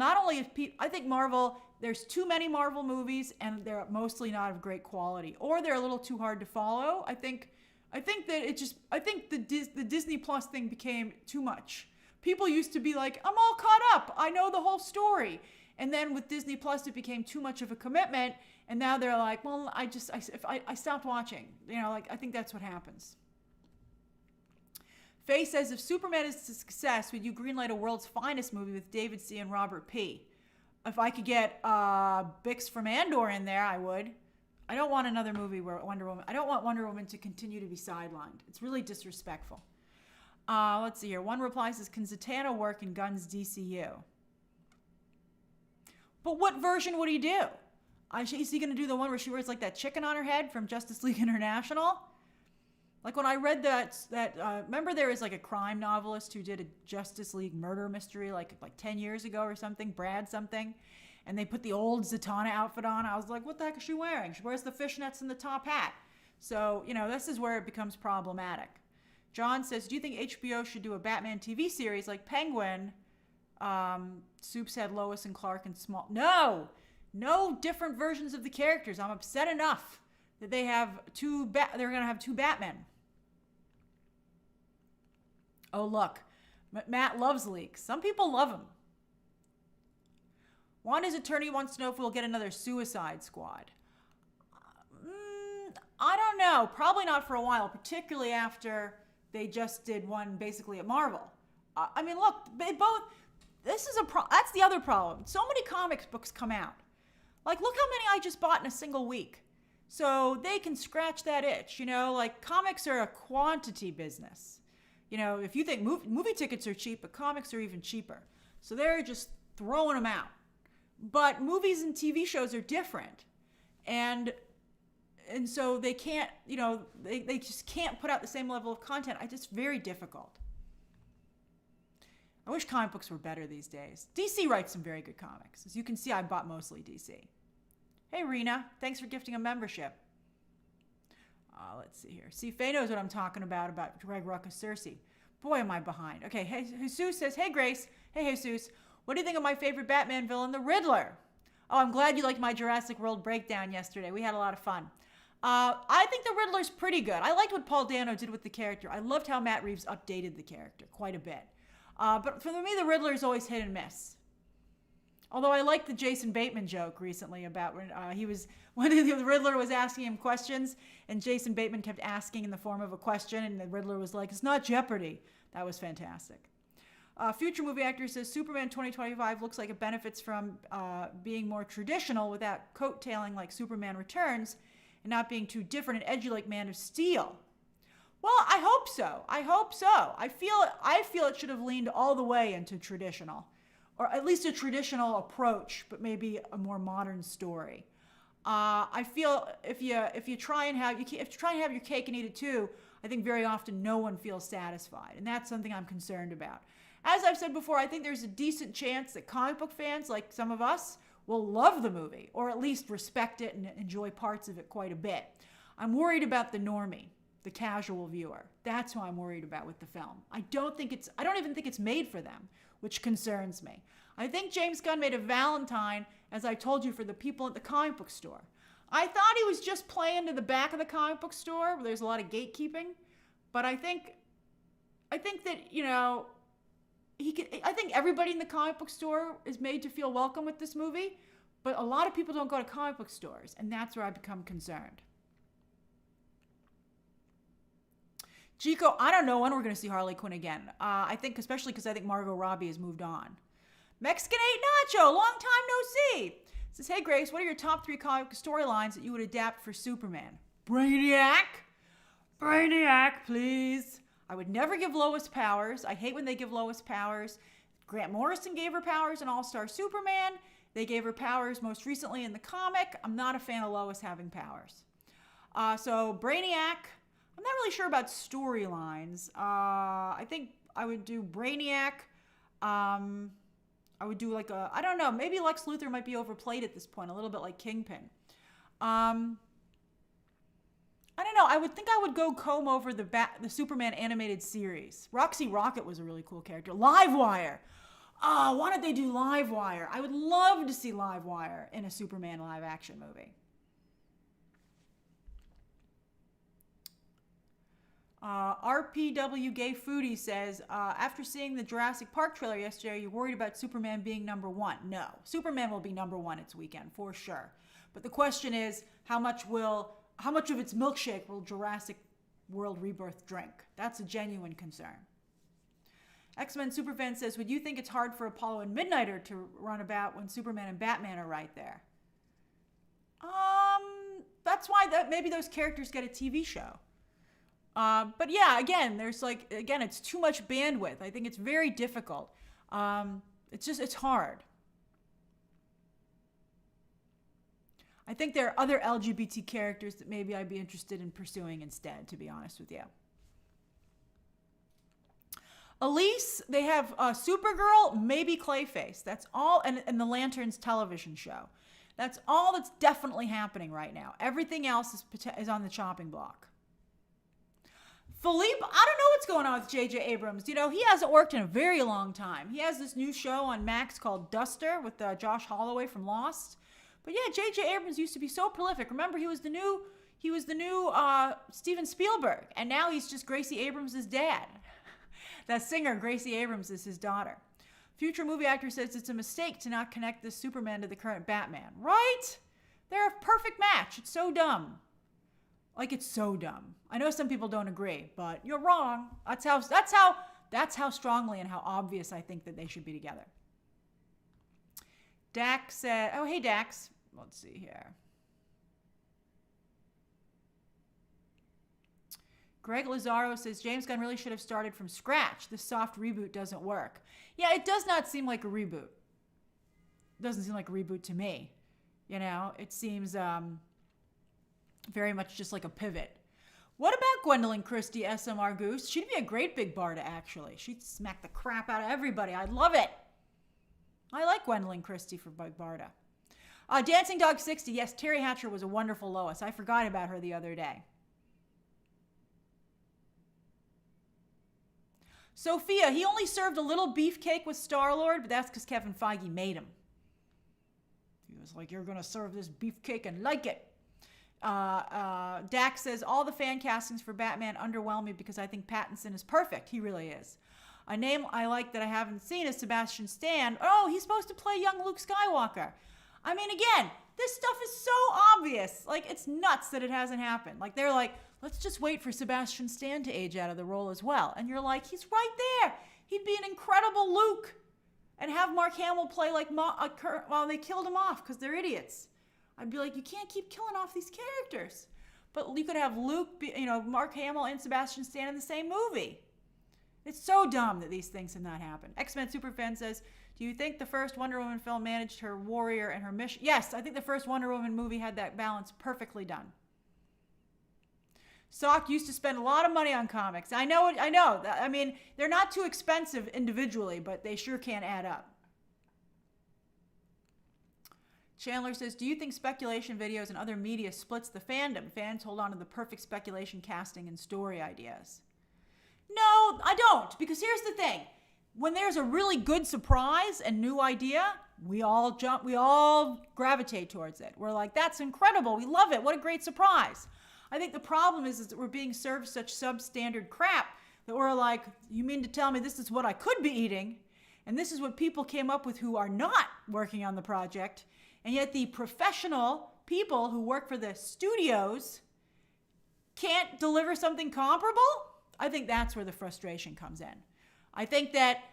there's too many Marvel movies and they're mostly not of great quality, or they're a little too hard to follow. I think the Disney Plus thing became too much. People used to be like, I'm all caught up. I know the whole story. And then with Disney Plus, it became too much of a commitment. And now they're like, well, I stopped watching. You know, like, I think that's what happens. Faye says, if Superman is a success, would you greenlight a world's finest movie with David C. and Robert P? If I could get Bix from Andor in there, I would. I don't want another movie where I don't want Wonder Woman to continue to be sidelined. It's really disrespectful. Let's see here. One reply says, can Zatanna work in Gunn's DCU? But what version would he do? Is he going to do the one where she wears like that chicken on her head from Justice League International? Like when I read that remember there was like a crime novelist who did a Justice League murder mystery like 10 years ago or something, Brad something, and they put the old Zatanna outfit on. I was like, what the heck is she wearing? She wears the fishnets and the top hat. So, you know, this is where it becomes problematic. John says, do you think HBO should do a Batman TV series like Penguin? Soups had Lois and Clark and Small. No different versions of the characters. I'm upset enough that they have they're going to have 2 Batmen. Oh, look. Matt loves leaks. Some people love him. Wanda's attorney wants to know if we'll get another Suicide Squad. I don't know. Probably not for a while, particularly after they just did one basically at Marvel. I mean, look, that's the other problem. So many comics books come out. Like, look how many I just bought in a single week. So they can scratch that itch, you know, like comics are a quantity business. You know, if you think movie tickets are cheap, but comics are even cheaper. So they're just throwing them out. But movies and TV shows are different. And and so they can't, they just can't put out the same level of content. It's just very difficult. I wish comic books were better these days. DC writes some very good comics. As you can see, I bought mostly DC. Hey, Rena, thanks for gifting a membership. Let's see here. See, Faye knows what I'm talking about Greg Rucka's Cersei. Boy, am I behind. Okay, hey, Jesus says, hey, Grace. Hey, Jesus. What do you think of my favorite Batman villain, the Riddler? Oh, I'm glad you liked my Jurassic World breakdown yesterday. We had a lot of fun. I think the Riddler's pretty good. I liked what Paul Dano did with the character. I loved how Matt Reeves updated the character quite a bit. But for me, the Riddler is always hit and miss. Although I liked the Jason Bateman joke recently about when the Riddler was asking him questions, and Jason Bateman kept asking in the form of a question, and the Riddler was like, "It's not Jeopardy." That was fantastic. Future movie actor says Superman 2025 looks like it benefits from being more traditional without coattailing like Superman Returns, and not being too different and edgy like Man of Steel. Well, I hope so. I feel it should have leaned all the way into traditional, or at least a traditional approach, but maybe a more modern story. I feel if you try and have your cake and eat it too, I think very often no one feels satisfied, and that's something I'm concerned about. As I've said before, I think there's a decent chance that comic book fans, like some of us, will love the movie, or at least respect it and enjoy parts of it quite a bit. I'm worried about the normie, the casual viewer. That's who I'm worried about with the film. I don't even think it's made for them, which concerns me. I think James Gunn made a Valentine, as I told you, for the people at the comic book store. I thought he was just playing to the back of the comic book store where there's a lot of gatekeeping, but I think that, I think everybody in the comic book store is made to feel welcome with this movie, but a lot of people don't go to comic book stores, and that's where I become concerned. Chico, I don't know when we're going to see Harley Quinn again. I think, especially because I think Margot Robbie has moved on. Mexican 8 Nacho, long time no see. Says, hey Grace, what are your top 3 comic storylines that you would adapt for Superman? Brainiac, please. I would never give Lois powers. I hate when they give Lois powers. Grant Morrison gave her powers in All-Star Superman. They gave her powers most recently in the comic. I'm not a fan of Lois having powers. So Brainiac, I'm not really sure about storylines. I think I would do Brainiac. I would do I don't know, maybe Lex Luthor might be overplayed at this point, a little bit like Kingpin. I don't know, I would go comb over the Superman animated series. Roxy Rocket was a really cool character. Livewire. Oh, why don't they do Livewire? I would love to see Livewire in a Superman live action movie. RPW Gay Foodie says, after seeing the Jurassic Park trailer yesterday, are you worried about Superman being number 1? No. Superman will be number 1 its weekend, for sure. But the question is, how much of its milkshake will Jurassic World Rebirth drink? That's a genuine concern. X-Men Superfan says, would you think it's hard for Apollo and Midnighter to run about when Superman and Batman are right there? That's why maybe those characters get a TV show. But yeah, again, it's too much bandwidth. I think it's very difficult. It's hard. I think there are other LGBT characters that maybe I'd be interested in pursuing instead, to be honest with you. Elise, they have Supergirl, maybe Clayface. That's all, and the Lanterns television show. That's all that's definitely happening right now. Everything else is on the chopping block. Philippe, I don't know what's going on with J.J. Abrams. He hasn't worked in a very long time. He has this new show on Max called Duster with Josh Holloway from Lost. But yeah, J.J. Abrams used to be so prolific. Remember, he was the new Steven Spielberg, and now he's just Gracie Abrams' dad. That singer, Gracie Abrams, is his daughter. Future movie actor says it's a mistake to not connect this Superman to the current Batman. Right? They're a perfect match. It's so dumb. It's so dumb. I know some people don't agree, but you're wrong. That's how strongly and how obvious I think that they should be together. Dax said, oh, hey, Dax. Let's see here. Greg Lazaro says, James Gunn really should have started from scratch. This soft reboot doesn't work. Yeah, it does not seem like a reboot. It doesn't seem like a reboot to me. It seems, Very much just like a pivot. What about Gwendolyn Christie, SMR Goose? She'd be a great Big Barda, actually. She'd smack the crap out of everybody. I'd love it. I like Gwendolyn Christie for Big Barda. Dancing Dog 60. Yes, Terry Hatcher was a wonderful Lois. I forgot about her the other day. Sophia, he only served a little beefcake with Star-Lord, but that's because Kevin Feige made him. He was like, you're going to serve this beefcake and like it. Dax says, all the fan castings for Batman underwhelm me because I think Pattinson is perfect. He really is. A name I like that I haven't seen is Sebastian Stan. Oh, he's supposed to play young Luke Skywalker. I mean, again, this stuff is so obvious. Like, it's nuts that it hasn't happened. Like, they're like, let's just wait for Sebastian Stan to age out of the role as well. And you're like, he's right there. He'd be an incredible Luke. And have Mark Hamill play like, well, they killed him off because they're idiots. I'd be like, you can't keep killing off these characters. But you could have Luke, Mark Hamill and Sebastian Stan in the same movie. It's so dumb that these things have not happened. X-Men Superfan says, do you think the first Wonder Woman film managed her warrior and her mission? Yes, I think the first Wonder Woman movie had that balance perfectly done. Sock used to spend a lot of money on comics. I know. I mean, they're not too expensive individually, but they sure can add up. Chandler says, do you think speculation videos and other media splits the fandom? Fans hold on to the perfect speculation casting and story ideas. No, I don't, because here's the thing. When there's a really good surprise and new idea, we all gravitate towards it. We're like, that's incredible. We love it. What a great surprise. I think the problem is that we're being served such substandard crap that we're like, you mean to tell me this is what I could be eating? And this is what people came up with who are not working on the project. And yet the professional people who work for the studios can't deliver something comparable? I think that's where the frustration comes in. I think that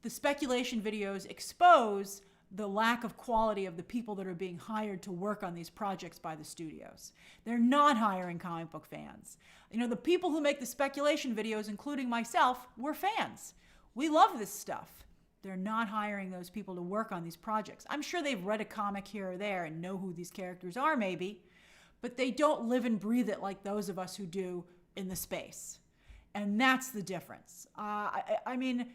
the speculation videos expose the lack of quality of the people that are being hired to work on these projects by the studios. They're not hiring comic book fans. The people who make the speculation videos, including myself, we're fans. We love this stuff. They're not hiring those people to work on these projects. I'm sure they've read a comic here or there and know who these characters are maybe, but they don't live and breathe it like those of us who do in the space. And that's the difference. I mean,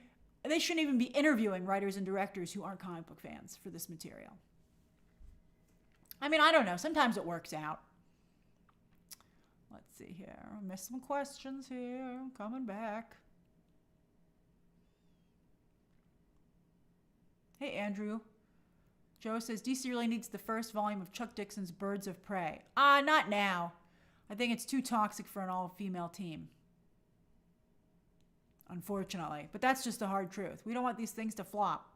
they shouldn't even be interviewing writers and directors who aren't comic book fans for this material. I mean, I don't know. Sometimes it works out. Let's see here. I missed some questions here. I'm coming back. Hey, Andrew. Joe says, DC really needs the first volume of Chuck Dixon's Birds of Prey. Not now. I think it's too toxic for an all-female team. Unfortunately. But that's just the hard truth. We don't want these things to flop.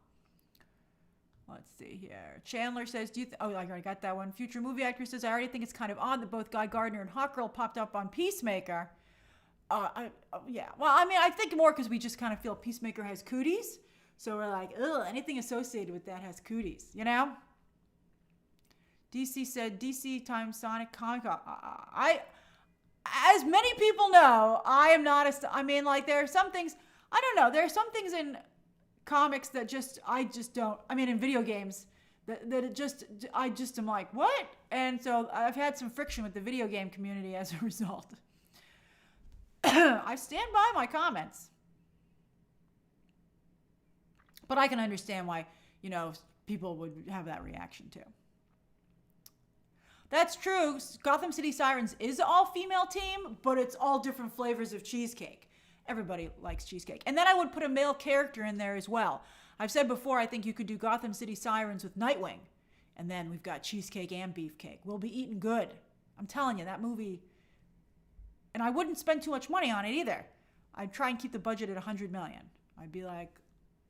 Let's see here. Chandler says, I already got that one. Future movie actor says, I already think it's kind of odd that both Guy Gardner and Hawkgirl popped up on Peacemaker. Yeah. Well, I mean, I think more because we just kind of feel Peacemaker has cooties. So we're like, ugh, anything associated with that has cooties, DC said, DC times Sonic Comic. As many people know, I am not there are some things, I don't know, there are some things in comics that I just don't, in video games, I just am like, what? And so I've had some friction with the video game community as a result. I stand by my comments. But I can understand why, people would have that reaction too. That's true. Gotham City Sirens is an all-female team, but it's all different flavors of cheesecake. Everybody likes cheesecake. And then I would put a male character in there as well. I've said before, I think you could do Gotham City Sirens with Nightwing. And then we've got cheesecake and beefcake. We'll be eating good. I'm telling you, that movie. And I wouldn't spend too much money on it either. I'd try and keep the budget at $100 million. I'd be like,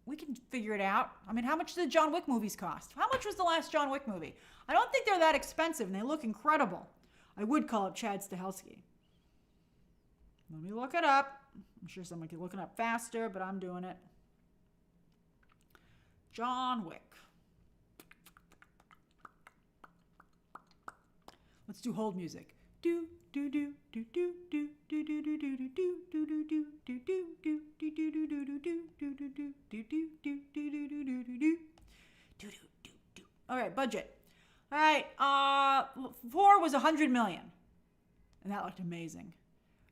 we can figure it out. How much did the John Wick movies cost? How much was the last John Wick movie? I don't think they're that expensive, and they look incredible. I would call up Chad Stahelski. Let me look it up. I'm sure someone can look it up faster, but I'm doing it. John Wick. Let's do hold music. Do do do do do do do do do do do do do do do do do do do. All right, budget. All right, 4 was $100 million. And that looked amazing.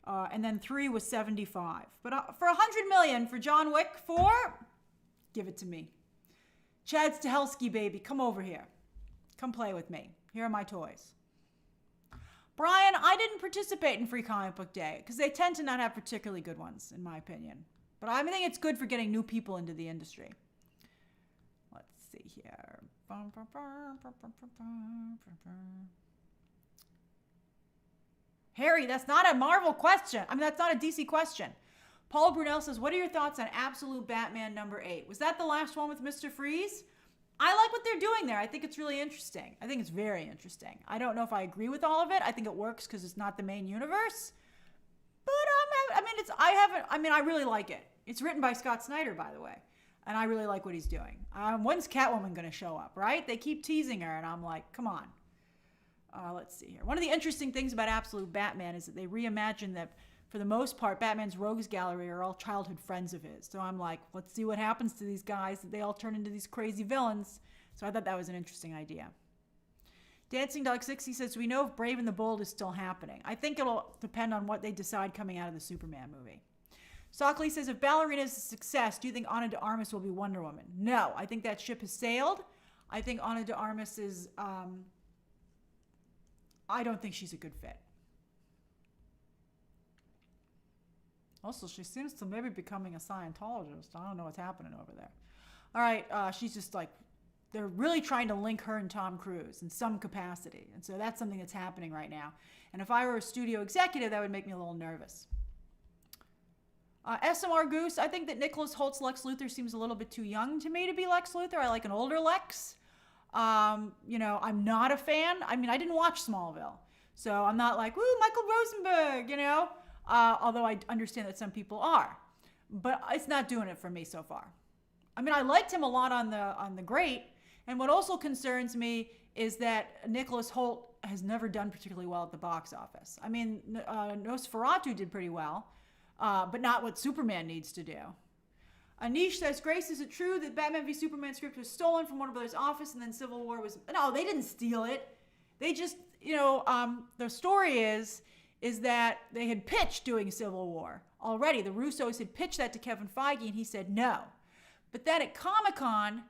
And then 3 was 75. But for 100 million for John Wick 4, give it to me. Chad Stahelski, baby, come over here. Come play with me. Here are my toys. Brian, I didn't participate in Free Comic Book Day because they tend to not have particularly good ones, in my opinion. But I think it's good for getting new people into the industry. Let's see here. Harry, that's not a Marvel question. I mean, that's not a DC question. Paul Brunel says, what are your thoughts on Absolute Batman number 8? Was that the last one with Mr. Freeze? I like what they're doing there. I think it's really interesting. I think it's very interesting. I don't know if I agree with all of it. I think it works because it's not the main universe. But I really like it. It's written by Scott Snyder, by the way. And I really like what he's doing. When's Catwoman going to show up, right? They keep teasing her, and I'm like, come on. Let's see here. One of the interesting things about Absolute Batman is that they reimagined that, for the most part, Batman's rogues gallery are all childhood friends of his. So I'm like, let's see what happens to these guys, that they all turn into these crazy villains. So I thought that was an interesting idea. Dancing Dog 60 says, we know if Brave and the Bold is still happening. I think it'll depend on what they decide coming out of the Superman movie. Stockley says, if Ballerina is a success, do you think Ana de Armas will be Wonder Woman? No, I think that ship has sailed. I think Ana de Armas is, I don't think she's a good fit. Also, she seems to maybe becoming a Scientologist. I don't know what's happening over there. All right, she's just like, they're really trying to link her and Tom Cruise in some capacity. And so that's something that's happening right now. And if I were a studio executive, that would make me a little nervous. SMR Goose, I think that Nicholas Holt's Lex Luthor seems a little bit too young to me to be Lex Luthor. I like an older Lex. I'm not a fan. I mean, I didn't watch Smallville. So I'm not like, woo, Michael Rosenberg, although I understand that some people are. But it's not doing it for me so far. I mean, I liked him a lot on the Great. And what also concerns me is that Nicholas Hoult has never done particularly well at the box office. I mean, Nosferatu did pretty well, but not what Superman needs to do. Anish says, Grace, is it true that Batman v Superman script was stolen from Warner Brothers' office and then Civil War was... No, they didn't steal it. They just, the story is that they had pitched doing Civil War already. The Russos had pitched that to Kevin Feige and he said no. But then at Comic-Con,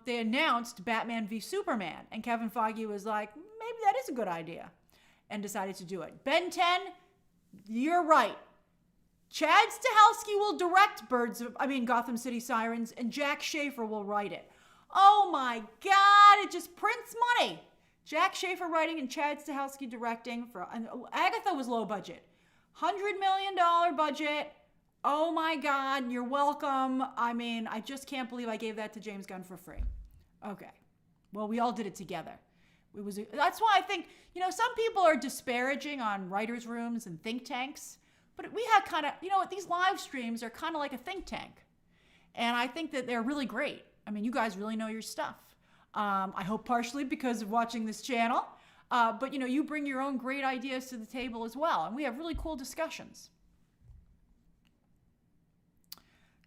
they announced Batman v Superman and Kevin Feige was like, maybe that is a good idea, and decided to do it. Ben 10, you're right. Chad Stahelski will direct Gotham City Sirens, and Jack Schaefer will write it. Oh my God, it just prints money. Jack Schaefer writing and Chad Stahelski directing. And Agatha was low budget. $100 million budget. Oh my God, you're welcome. I mean, I just can't believe I gave that to James Gunn for free. Okay. Well, we all did it together. That's why I think, some people are disparaging on writers' rooms and think tanks. But we had kind of, these live streams are kind of like a think tank. And I think that they're really great. I mean, you guys really know your stuff. I hope partially because of watching this channel. But, you bring your own great ideas to the table as well. And we have really cool discussions.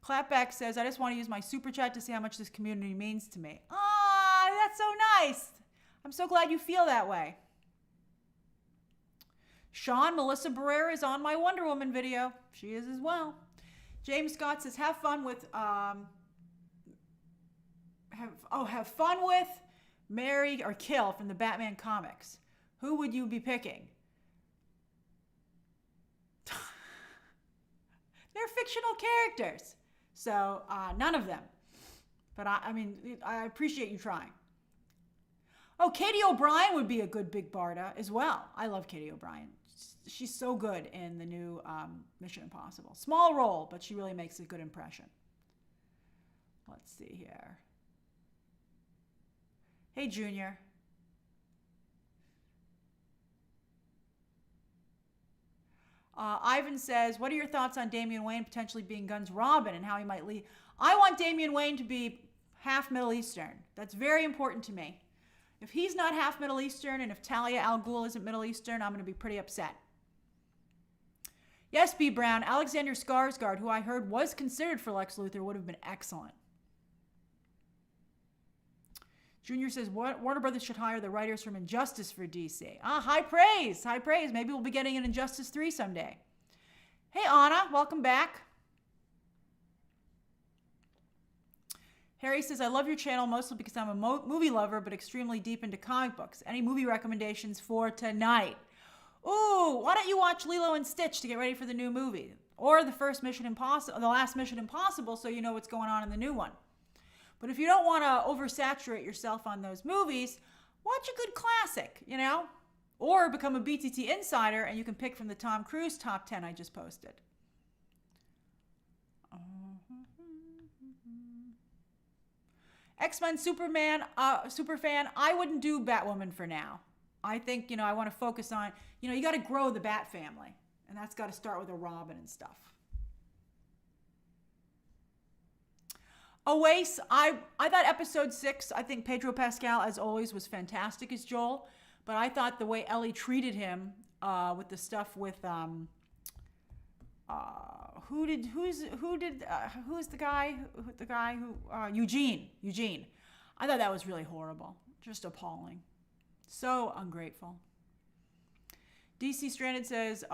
Clapback says, I just want to use my super chat to see how much this community means to me. Ah, that's so nice. I'm so glad you feel that way. Sean, Melissa Barrera is on my Wonder Woman video. She is as well. James Scott says, have fun with, marry or kill from the Batman comics. Who would you be picking? They're fictional characters. So, none of them. But I appreciate you trying. Oh, Katie O'Brien would be a good Big Barda as well. I love Katie O'Brien. She's so good in the new Mission Impossible. Small role, but she really makes a good impression. Let's see here. Hey, Junior. Ivan says, what are your thoughts on Damian Wayne potentially being Gunn's Robin and how he might lead? I want Damian Wayne to be half Middle Eastern. That's very important to me. If he's not half Middle Eastern and if Talia al Ghul isn't Middle Eastern, I'm going to be pretty upset. Yes, B. Brown, Alexander Skarsgård, who I heard was considered for Lex Luthor, would have been excellent. Junior says, Warner Brothers should hire the writers from Injustice for DC. High praise, high praise. Maybe we'll be getting an Injustice 3 someday. Hey, Anna, welcome back. Harry says, I love your channel mostly because I'm a movie lover, but extremely deep into comic books. Any movie recommendations for tonight? Ooh, why don't you watch Lilo and Stitch to get ready for the new movie? Or the last Mission Impossible, so you know what's going on in the new one. But if you don't want to oversaturate yourself on those movies, watch a good classic, you know? Or become a BTT insider and you can pick from the Tom Cruise top 10 I just posted. X-Men Superman, Superfan, I wouldn't do Batwoman for now. I think, I want to focus on, you got to grow the Bat family. And that's got to start with a Robin and stuff. Oasis, I thought episode 6, I think Pedro Pascal, as always, was fantastic as Joel. But I thought the way Ellie treated him with the stuff with, who's the guy who, Eugene. I thought that was really horrible. Just appalling. So ungrateful. DC Stranded says,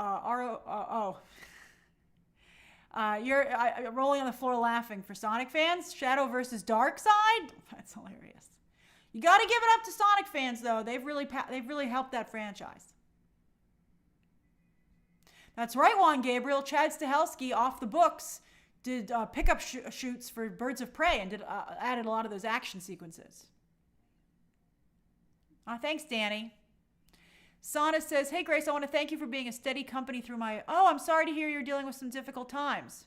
you're rolling on the floor laughing for Sonic fans. Shadow versus Darkseid? That's hilarious. You got to give it up to Sonic fans, though. They've really helped that franchise. That's right, Juan Gabriel. Chad Stahelski, off the books, did pickup shoots for Birds of Prey and added a lot of those action sequences. Thanks, Danny. Sana says, hey, Grace, I want to thank you for being a steady company through my... Oh, I'm sorry to hear you're dealing with some difficult times.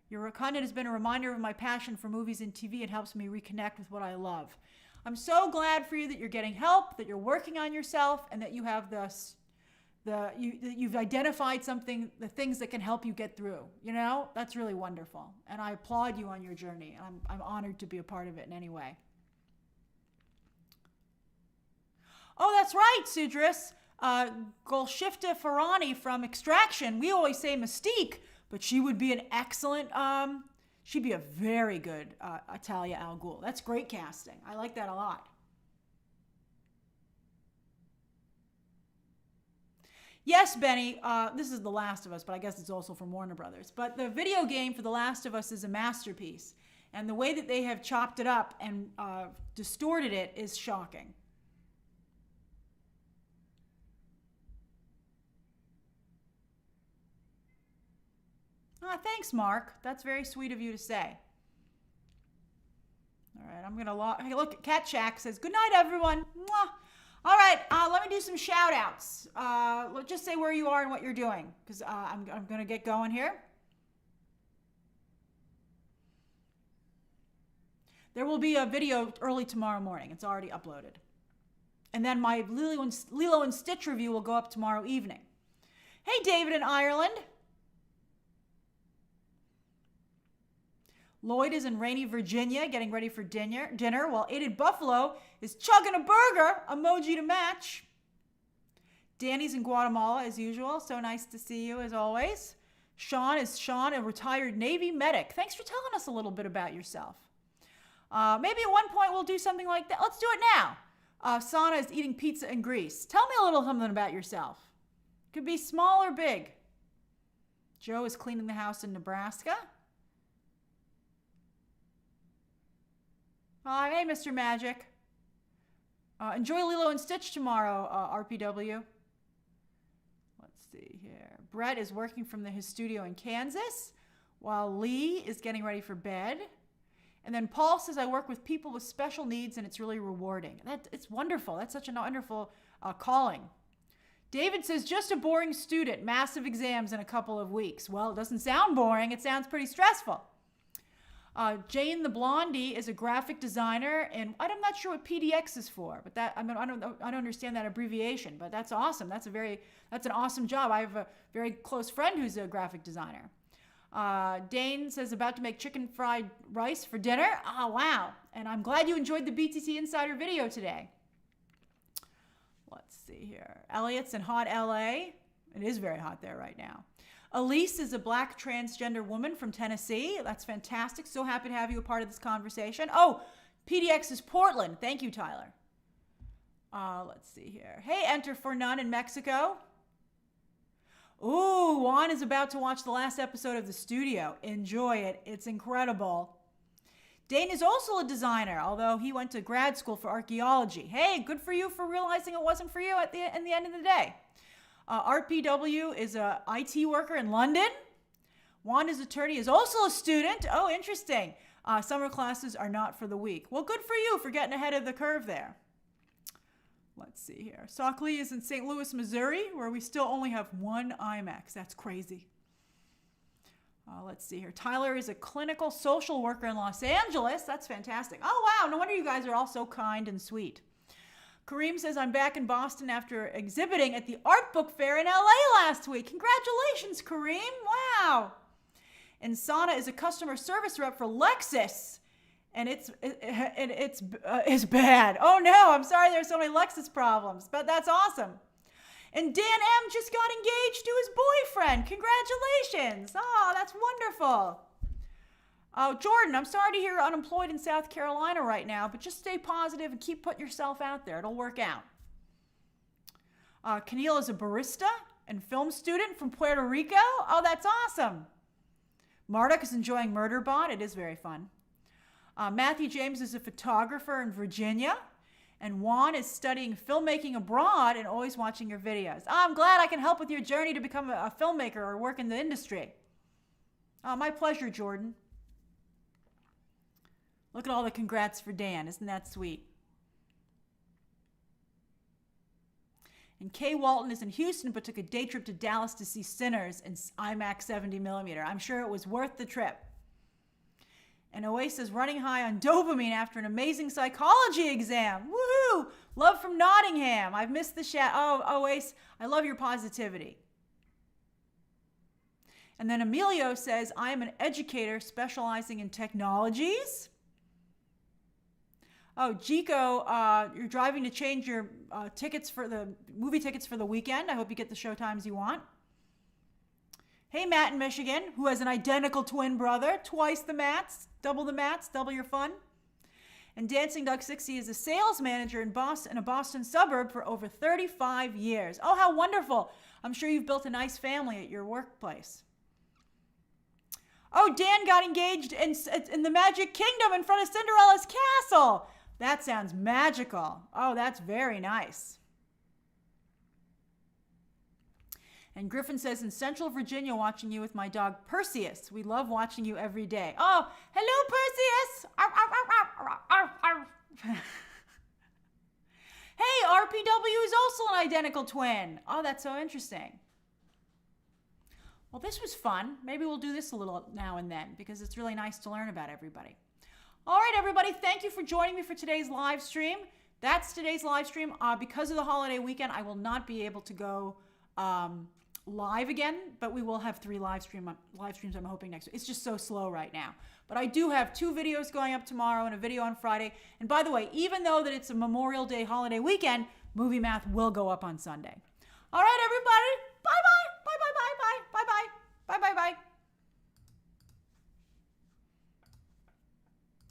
Your content has been a reminder of my passion for movies and TV and helps me reconnect with what I love. I'm so glad for you that you're getting help, that you're working on yourself, and that you have you've identified the things that can help you get through. That's really wonderful. And I applaud you on your journey. I'm honored to be a part of it in any way. Oh, that's right, Sudris. Golshifta Farhani from Extraction. We always say Mystique, but she would be an excellent, she'd be a very good Talia al Ghul. That's great casting. I like that a lot. Yes, Benny, this is The Last of Us, but I guess it's also from Warner Brothers. But the video game for The Last of Us is a masterpiece. And the way that they have chopped it up and distorted it is shocking. Thanks, Mark. That's very sweet of you to say. All right, I'm going to hey, look, Cat Shack says, good night, everyone. Mwah. All right, let me do some shout-outs. Just say where you are and what you're doing, because I'm going to get going here. There will be a video early tomorrow morning. It's already uploaded. And then my Lilo and Stitch review will go up tomorrow evening. Hey, David in Ireland. Lloyd is in rainy Virginia getting ready for dinner while Aided Buffalo is chugging a burger, emoji to match. Danny's in Guatemala as usual. So nice to see you as always. Sean, a retired Navy medic. Thanks for telling us a little bit about yourself. Maybe at one point we'll do something like that. Let's do it now. Sana is eating pizza in Greece. Tell me a little something about yourself. Could be small or big. Joe is cleaning the house in Nebraska. Hey, Mr. Magic. Enjoy Lilo and Stitch tomorrow, RPW. Let's see here. Brett is working from his studio in Kansas, while Lee is getting ready for bed. And then Paul says, I work with people with special needs, and it's really rewarding. It's wonderful. That's such a wonderful calling. David says, just a boring student. Massive exams in a couple of weeks. Well, it doesn't sound boring. It sounds pretty stressful. Jane the Blondie is a graphic designer, and I'm not sure what PDX is for, but I don't understand that abbreviation, but that's awesome. That's an awesome job. I have a very close friend who's a graphic designer. Dane says about to make chicken fried rice for dinner. Oh, wow. And I'm glad you enjoyed the BTT Insider video today. Let's see here. Elliot's in hot LA. It is very hot there right now. Elise is a black transgender woman from Tennessee. That's fantastic. So happy to have you a part of this conversation. Oh, PDX is Portland. Thank you, Tyler. Let's see here. Hey, Enter for None in Mexico. Ooh, Juan is about to watch the last episode of The Studio. Enjoy it. It's incredible. Dane is also a designer, although he went to grad school for archaeology. Hey, good for you for realizing it wasn't for you in the end of the day. Art PW is a IT worker in London. Juan, his attorney, is also a student. Oh, interesting. Summer classes are not for the week. Well, good for you for getting ahead of the curve there. Let's see here. Saucley is in St. Louis, Missouri, where we still only have one IMAX. That's crazy. Let's see here. Tyler is a clinical social worker in Los Angeles. That's fantastic. Oh, wow. No wonder you guys are all so kind and sweet. Kareem says, I'm back in Boston after exhibiting at the art book fair in LA last week. Congratulations, Kareem. Wow. And Sana is a customer service rep for Lexus. And it's bad. Oh no, I'm sorry there's so many Lexus problems, but that's awesome. And Dan M just got engaged to his boyfriend. Congratulations. Oh, that's wonderful. Oh, Jordan, I'm sorry to hear you're unemployed in South Carolina right now, but just stay positive and keep putting yourself out there. It'll work out. Keneal is a barista and film student from Puerto Rico. Oh, that's awesome. Marduk is enjoying Murderbot. It is very fun. Matthew James is a photographer in Virginia. And Juan is studying filmmaking abroad and always watching your videos. Oh, I'm glad I can help with your journey to become a filmmaker or work in the industry. Oh, my pleasure, Jordan. Look at all the congrats for Dan. Isn't that sweet? And Kay Walton is in Houston but took a day trip to Dallas to see Sinners in IMAX 70mm. I'm sure it was worth the trip. And Oasis running high on dopamine after an amazing psychology exam. Woohoo! Love from Nottingham. I've missed the chat. Oh, Oasis, I love your positivity. And then Emilio says, I am an educator specializing in technologies. Oh, Jico, you're driving to change your tickets for the movie tickets for the weekend. I hope you get the show times you want. Hey, Matt in Michigan, who has an identical twin brother. Twice the Matts, double your fun. And Dancing Duck 60 is a sales manager in a Boston suburb for over 35 years. Oh, how wonderful. I'm sure you've built a nice family at your workplace. Oh, Dan got engaged in the Magic Kingdom in front of Cinderella's castle. That sounds magical. Oh, that's very nice. And Griffin says, in Central Virginia, watching you with my dog Perseus. We love watching you every day. Oh, hello, Perseus. Arr, arr, arr, arr, arr. Hey, RPW is also an identical twin. Oh, that's so interesting. Well, this was fun. Maybe we'll do this a little now and then because it's really nice to learn about everybody. All right, everybody, thank you for joining me for today's live stream. That's today's live stream. Because of the holiday weekend, I will not be able to go live again, but we will have 3 live streams I'm hoping next week. It's just so slow right now. But I do have 2 videos going up tomorrow and a video on Friday. And by the way, even though that it's a Memorial Day holiday weekend, Movie Math will go up on Sunday. All right, everybody, bye-bye.